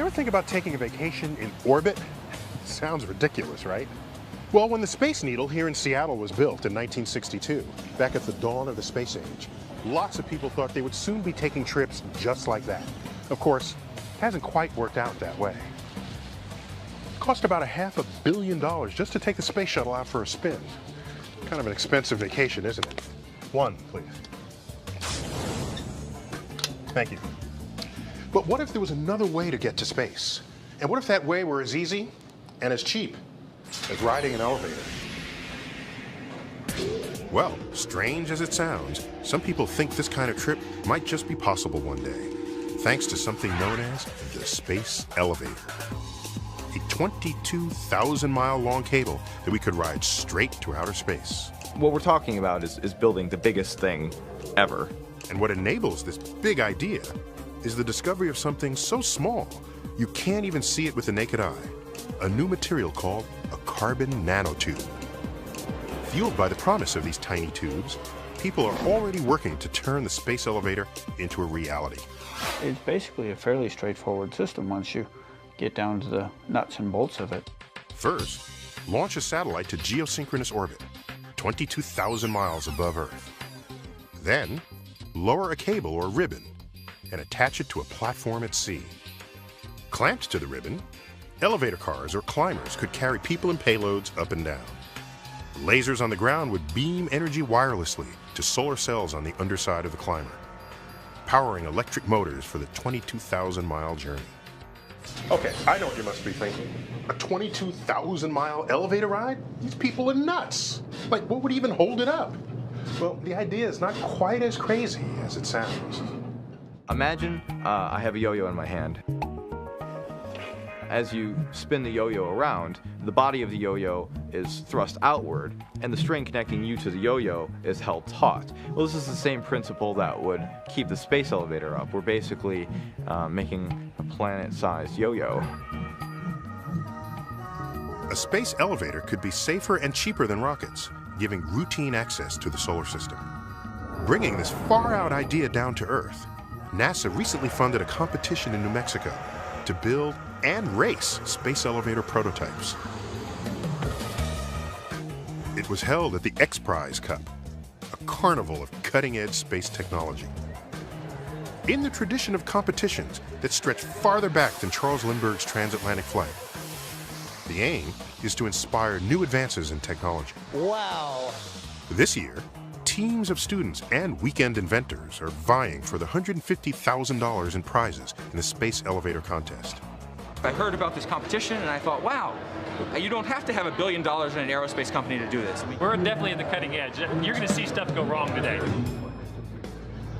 You ever think about taking a vacation in orbit? Sounds ridiculous, right? Well, when the Space Needle here in Seattle was built in 1962, back at the dawn of the space age, lots of people thought they would soon be taking trips just like that. Of course, it hasn't quite worked out that way. It cost about $500 million just to take the space shuttle out for a spin. Kind of an expensive vacation, isn't it? One, please. Thank you. But what if there was another way to get to space? And what if that way were as easy and as cheap as riding an elevator? Well, strange as it sounds, some people think this kind of trip might just be possible one day, thanks to something known as the space elevator. A 22,000-mile long cable that we could ride straight to outer space. What we're talking about is building the biggest thing ever. And what enables this big idea is the discovery of something so small you can't even see it with the naked eye. A new material called a carbon nanotube. Fueled by the promise of these tiny tubes, people are already working to turn the space elevator into a reality. It's basically a fairly straightforward system once you get down to the nuts and bolts of it. First, launch a satellite to geosynchronous orbit, 22,000 miles above Earth. Then, lower a cable or ribbon and attach it to a platform at sea. Clamped to the ribbon, elevator cars or climbers could carry people and payloads up and down. Lasers on the ground would beam energy wirelessly to solar cells on the underside of the climber, powering electric motors for the 22,000-mile journey. Okay, I know what you must be thinking. A 22,000-mile elevator ride? These people are nuts. Like, what would even hold it up? Well, the idea is not quite as crazy as it sounds. Imagine I have a yo-yo in my hand. As you spin the yo-yo around, the body of the yo-yo is thrust outward, and the string connecting you to the yo-yo is held taut. Well, this is the same principle that would keep the space elevator up. We're basically making a planet-sized yo-yo. A space elevator could be safer and cheaper than rockets, giving routine access to the solar system. Bringing this far-out idea down to Earth, NASA recently funded a competition in New Mexico to build and race space elevator prototypes. It was held at the X Prize Cup, a carnival of cutting-edge space technology. In the tradition of competitions that stretch farther back than Charles Lindbergh's transatlantic flight, the aim is to inspire new advances in technology. Wow! This year, teams of students and weekend inventors are vying for the $150,000 in prizes in the space elevator contest. I heard about this competition and I thought, wow, you don't have to have $1 billion in an aerospace company to do this. We're definitely at the cutting edge. You're going to see stuff go wrong today.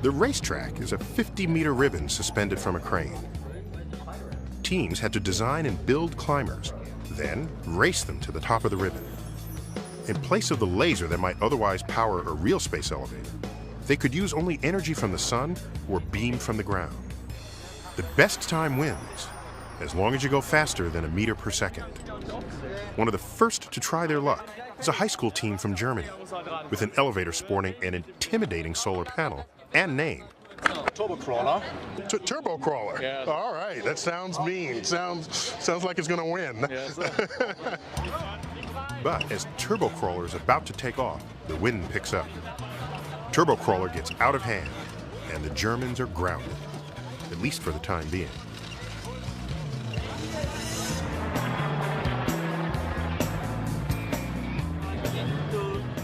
The racetrack is a 50-meter ribbon suspended from a crane. Teams had to design and build climbers, then race them to the top of the ribbon. In place of the laser that might otherwise power a real space elevator, they could use only energy from the sun or beam from the ground. The best time wins, as long as you go faster than 1 meter per second. One of the first to try their luck is a high school team from Germany, with an elevator sporting an intimidating solar panel and name. Turbo crawler. Turbo crawler. Yes. All right, that sounds mean. Sounds like it's gonna win. Yes. But as Turbo Crawler is about to take off, the wind picks up. Turbo Crawler gets out of hand, and the Germans are grounded, at least for the time being.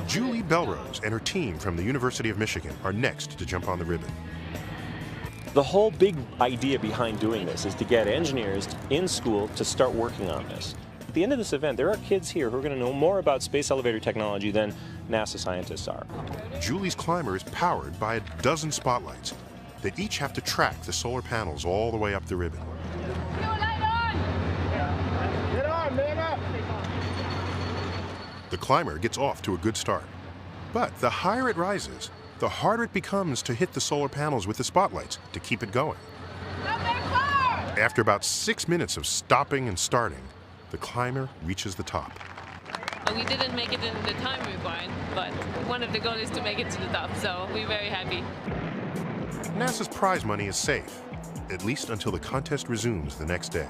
Julie Belrose and her team from the University of Michigan are next to jump on the ribbon. The whole big idea behind doing this is to get engineers in school to start working on this. At the end of this event, there are kids here who are going to know more about space elevator technology than NASA scientists are. Julie's climber is powered by a dozen spotlights that each have to track the solar panels all the way up the ribbon. The climber gets off to a good start. But the higher it rises, the harder it becomes to hit the solar panels with the spotlights to keep it going. After about 6 minutes of stopping and starting, the climber reaches the top. We didn't make it in the time required, but one of the goals is to make it to the top, so we're very happy. NASA's prize money is safe, at least until the contest resumes the next day.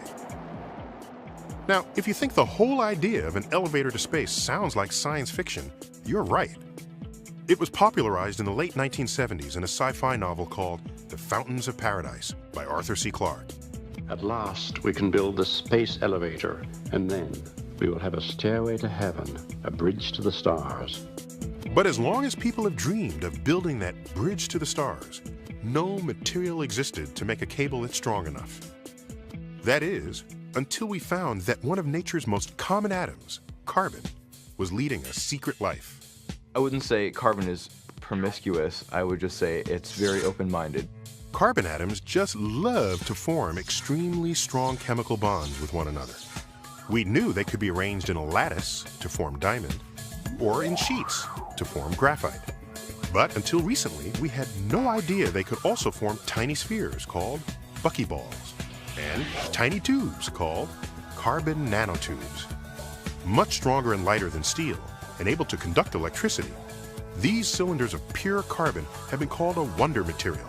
Now, if you think the whole idea of an elevator to space sounds like science fiction, you're right. It was popularized in the late 1970s in a sci-fi novel called The Fountains of Paradise by Arthur C. Clarke. At last, we can build the space elevator, and then we will have a stairway to heaven, a bridge to the stars. But as long as people have dreamed of building that bridge to the stars, no material existed to make a cable that's strong enough. That is, until we found that one of nature's most common atoms, carbon, was leading a secret life. I wouldn't say carbon is promiscuous. I would just say it's very open-minded. Carbon atoms just love to form extremely strong chemical bonds with one another. We knew they could be arranged in a lattice to form diamond, or in sheets to form graphite. But until recently, we had no idea they could also form tiny spheres called buckyballs, and tiny tubes called carbon nanotubes. Much stronger and lighter than steel, and able to conduct electricity, these cylinders of pure carbon have been called a wonder material,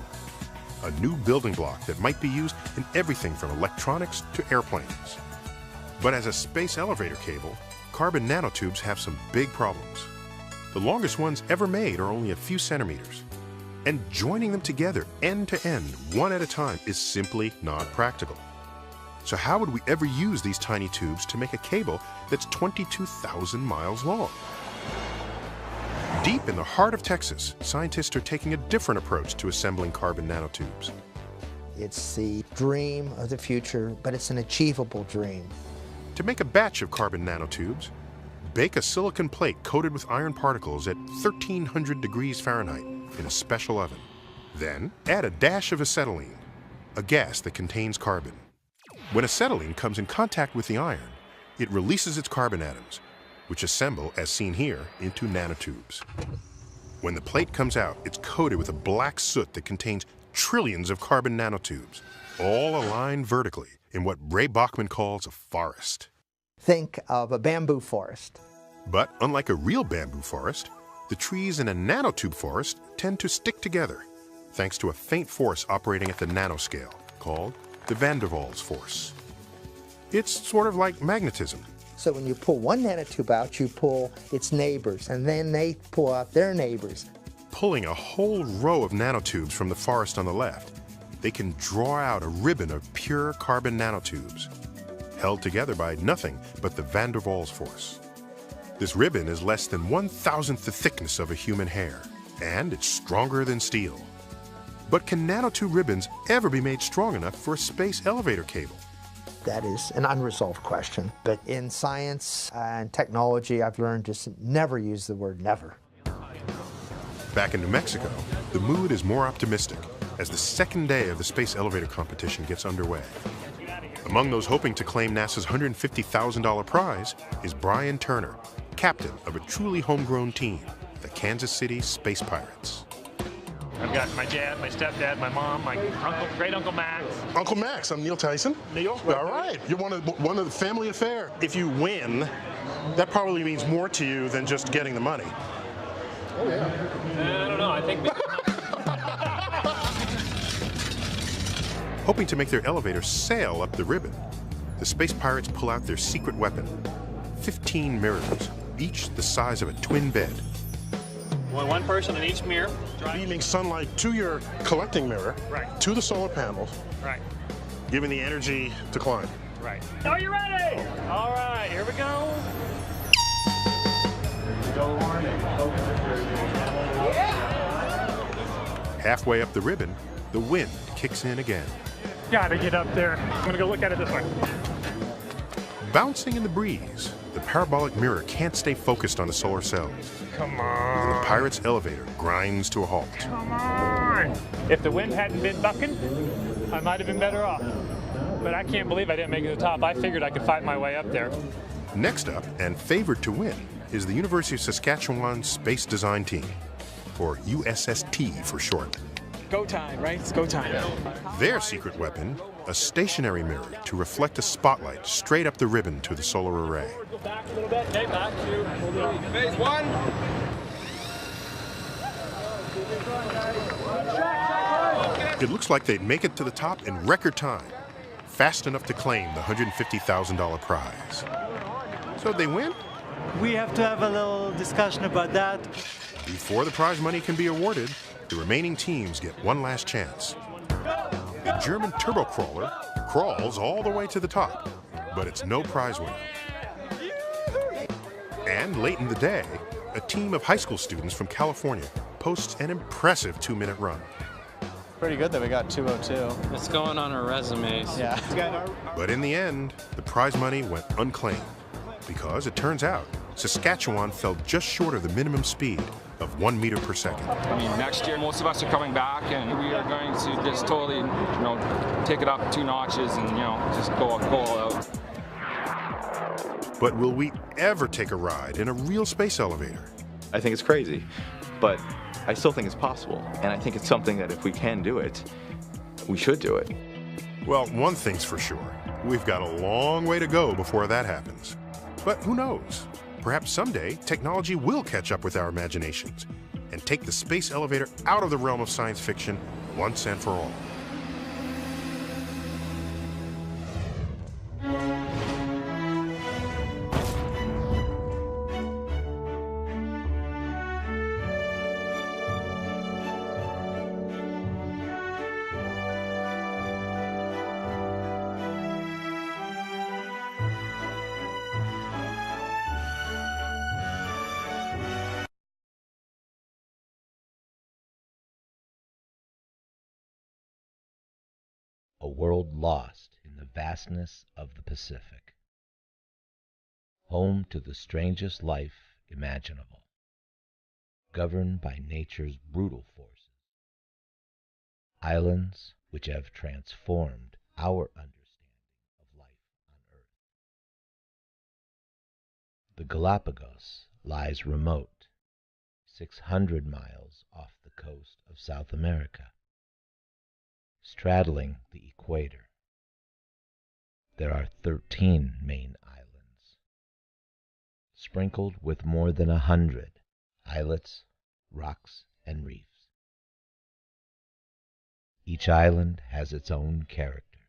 a new building block that might be used in everything from electronics to airplanes. But as a space elevator cable, carbon nanotubes have some big problems. The longest ones ever made are only a few centimeters, and joining them together end to end, one at a time, is simply not practical. So how would we ever use these tiny tubes to make a cable that's 22,000 miles long? Deep in the heart of Texas, scientists are taking a different approach to assembling carbon nanotubes. It's the dream of the future, but it's an achievable dream. To make a batch of carbon nanotubes, bake a silicon plate coated with iron particles at 1,300 degrees Fahrenheit in a special oven. Then add a dash of acetylene, a gas that contains carbon. When acetylene comes in contact with the iron, it releases its carbon atoms, which assemble, as seen here, into nanotubes. When the plate comes out, it's coated with a black soot that contains trillions of carbon nanotubes, all aligned vertically in what Ray Bachman calls a forest. Think of a bamboo forest. But unlike a real bamboo forest, the trees in a nanotube forest tend to stick together, thanks to a faint force operating at the nanoscale, called the van der Waals force. It's sort of like magnetism. So when you pull one nanotube out, you pull its neighbors, and then they pull out their neighbors. Pulling a whole row of nanotubes from the forest on the left, they can draw out a ribbon of pure carbon nanotubes, held together by nothing but the van der Waals force. This ribbon is less than 1,000th the thickness of a human hair, and it's stronger than steel. But can nanotube ribbons ever be made strong enough for a space elevator cable? That is an unresolved question. But in science and technology, I've learned just never use the word never. Back in New Mexico, the mood is more optimistic as the second day of the space elevator competition gets underway. Among those hoping to claim NASA's $150,000 prize is Brian Turner, captain of a truly homegrown team, the Kansas City Space Pirates. I've got my dad, my stepdad, my mom, my uncle, great Uncle Max. Uncle Max, I'm Neil Tyson. Neil. All right, you're one of the family affair. If you win, that probably means more to you than just getting the money. Oh yeah. I don't know. I think. Hoping to make their elevator sail up the ribbon, the Space Pirates pull out their secret weapon, 15 mirrors, each the size of a twin bed. One person in each mirror. Beaming sunlight to your collecting mirror, right, to the solar panels, right, giving the energy to climb. Right. Are you ready? All right, here we go. Halfway up the ribbon, the wind kicks in again. Gotta get up there. I'm gonna go look at it this way. Bouncing in the breeze, the parabolic mirror can't stay focused on the solar cells. Come on. And the Pirates' elevator grinds to a halt. Come on. If the wind hadn't been bucking, I might have been better off. But I can't believe I didn't make it to the top. I figured I could fight my way up there. Next up, and favored to win, is the University of Saskatchewan Space Design Team, or USST for short. Go time, right? It's go time. Their secret weapon, a stationary mirror to reflect a spotlight straight up the ribbon to the solar array. Go back a little bit. Okay, back to phase one. It looks like they'd make it to the top in record time, fast enough to claim the $150,000 prize. So they win? We have to have a little discussion about that. Before the prize money can be awarded, the remaining teams get one last chance. The German turbo crawler crawls all the way to the top, but it's no prize winner. And late in the day, a team of high school students from California posts an impressive 2-minute run. Pretty good that we got 2:02. It's going on our resumes. Yeah. But in the end, the prize money went unclaimed because it turns out Saskatchewan fell just short of the minimum speed of 1 meter per second. I mean, next year most of us are coming back, and we are going to just totally, take it up 2 notches and just go all out. But will we ever take a ride in a real space elevator? I think it's crazy, but I still think it's possible, and I think it's something that if we can do it, we should do it. Well, one thing's for sure. We've got a long way to go before that happens. But who knows? Perhaps someday technology will catch up with our imaginations and take the space elevator out of the realm of science fiction once and for all. A world lost in the vastness of the Pacific, home to the strangest life imaginable, governed by nature's brutal forces, islands which have transformed our understanding of life on Earth. The Galapagos lies remote, 600 miles off the coast of South America, straddling the equator. There are 13 main islands, sprinkled with more than 100 islets, rocks, and reefs. Each island has its own character.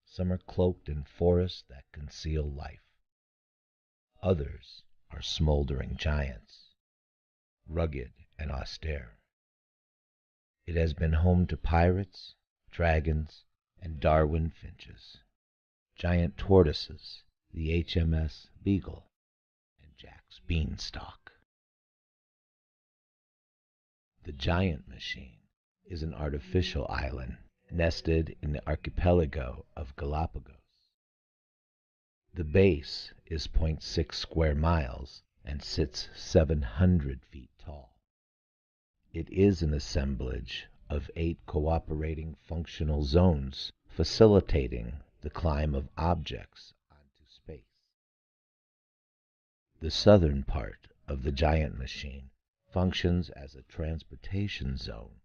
Some are cloaked in forests that conceal life. Others are smoldering giants, rugged and austere. It has been home to pirates, dragons, and Darwin finches, giant tortoises, the HMS Beagle, and Jack's Beanstalk. The Giant Machine is an artificial island nested in the archipelago of Galapagos. The base is 0.6 square miles and sits 700 feet tall. It is an assemblage of 8 cooperating functional zones facilitating the climb of objects onto space. The southern part of the Giant Machine functions as a transportation zone,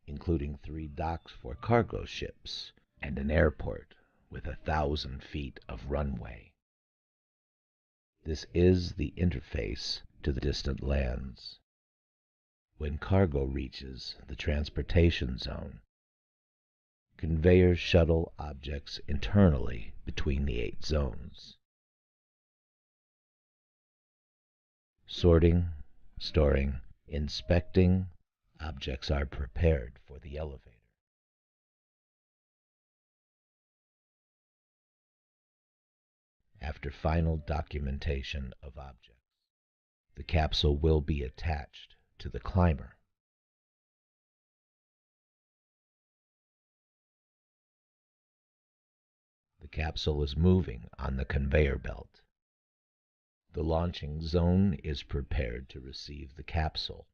including 3 docks for cargo ships and an airport with 1,000 feet of runway. This is the interface to the distant lands. When cargo reaches the transportation zone, conveyors shuttle objects internally between the 8 zones. Sorting, storing, inspecting, objects are prepared for the elevator. After final documentation of objects, the capsule will be attached to the climber. The capsule is moving on the conveyor belt. The launching zone is prepared to receive the capsule,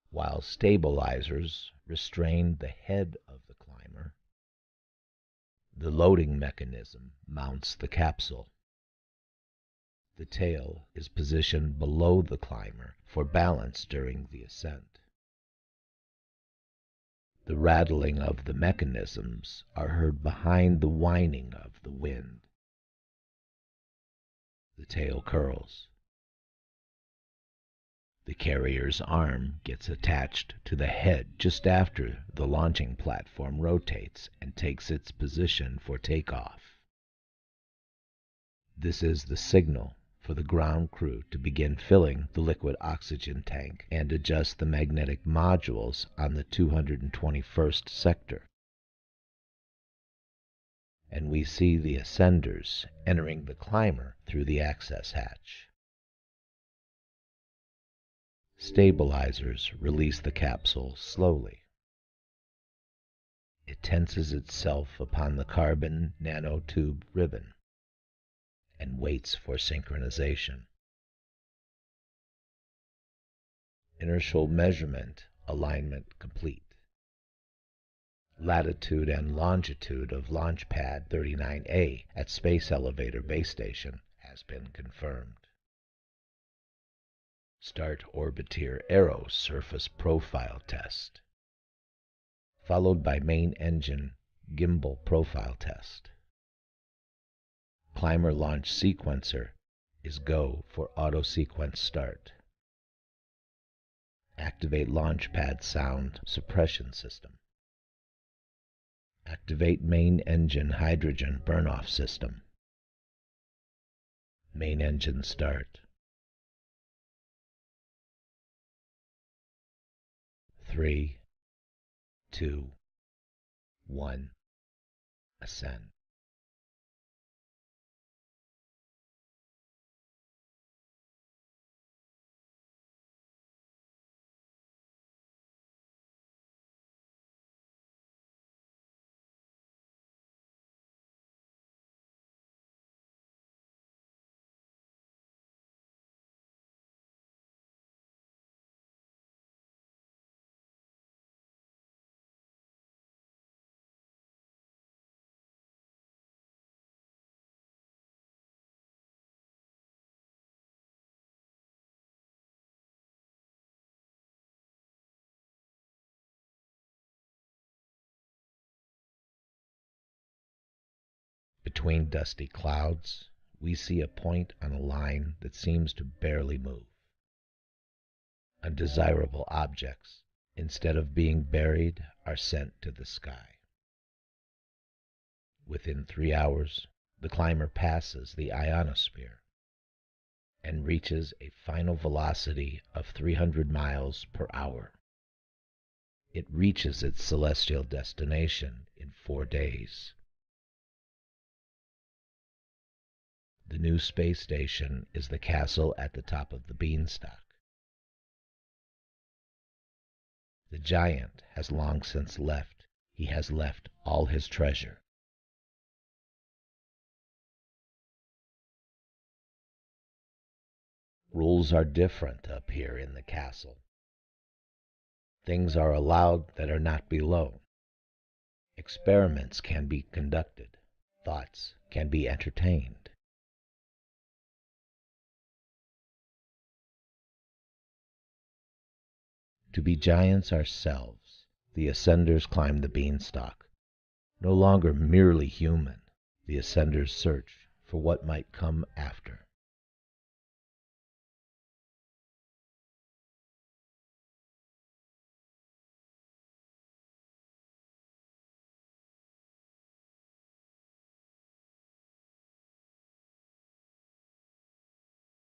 while stabilizers restrain the head of the climber. The loading mechanism mounts the capsule. The tail is positioned below the climber for balance during the ascent. The rattling of the mechanisms are heard behind the whining of the wind. The tail curls. The carrier's arm gets attached to the head just after the launching platform rotates and takes its position for takeoff. This is the signal for the ground crew to begin filling the liquid oxygen tank and adjust the magnetic modules on the 221st sector. And we see the ascenders entering the climber through the access hatch. Stabilizers release the capsule slowly. It tenses itself upon the carbon nanotube ribbon and waits for synchronization. Inertial measurement alignment complete. Latitude and longitude of launch pad 39A at Space Elevator Base Station has been confirmed. Start Orbiteer Aero surface profile test, followed by main engine gimbal profile test. Climber launch sequencer is go for auto sequence start. Activate launch pad sound suppression system. Activate main engine hydrogen burn-off system. Main engine start. 3, 2, 1, ascend. Between dusty clouds, we see a point on a line that seems to barely move. Undesirable objects, instead of being buried, are sent to the sky. Within 3 hours, the climber passes the ionosphere and reaches a final velocity of 300 miles per hour. It reaches its celestial destination in 4 days. The new space station is the castle at the top of the beanstalk. The giant has long since left. He has left all his treasure. Rules are different up here in the castle. Things are allowed that are not below. Experiments can be conducted. Thoughts can be entertained. To be giants ourselves, the ascenders climb the beanstalk. No longer merely human, the ascenders search for what might come after.